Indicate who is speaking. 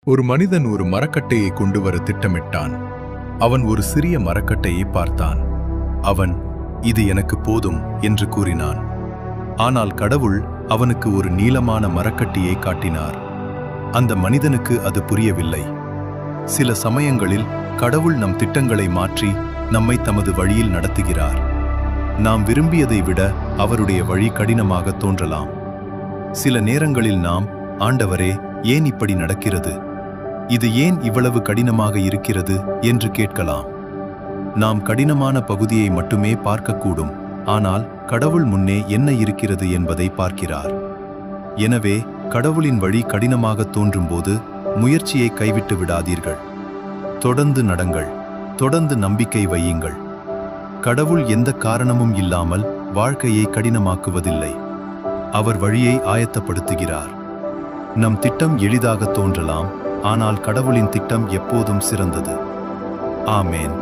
Speaker 1: ஒரு மனிதன் ஒரு மரக்கட்டையை கொண்டு வர திட்டமிட்டான். அவன் ஒரு சிறிய மரக்கட்டையை பார்த்தான். அவன், "இது எனக்கு போதும்" என்று கூறினான். ஆனால் கடவுள் அவனுக்கு ஒரு நீளமான மரக்கட்டியை காட்டினார். அந்த மனிதனுக்கு அது புரியவில்லை. சில சமயங்களில் கடவுள் நம் திட்டங்களை மாற்றி நம்மை தமது வழியில் நடத்துகிறார். நாம் விரும்பியதை விட அவருடைய வழி கடினமாக தோன்றலாம். சில நேரங்களில் நாம், "ஆண்டவரே, ஏன் இப்படி நடக்கிறது? இது ஏன் இவ்வளவு கடினமாக இருக்கிறது?" என்று கேட்கலாம். நாம் கடினமான பகுதியை மட்டுமே பார்க்கக்கூடும், ஆனால் கடவுள் முன்னே என்ன இருக்கிறது என்பதை பார்க்கிறார். எனவே கடவுளின் வழி கடினமாக தோன்றும்போது முயற்சியை கைவிட்டு விடாதீர்கள். தொடர்ந்து நடங்கள், தொடர்ந்து நம்பிக்கை வையுங்கள். கடவுள் எந்த காரணமும் இல்லாமல் வாழ்க்கையை கடினமாக்குவதில்லை. அவர் வழியை ஆயத்தப்படுத்துகிறார். நம் திட்டம் எளிதாக தோன்றலாம், ஆனால் கடவுளின் திட்டம் எப்போதும் சிறந்தது. ஆமேன்.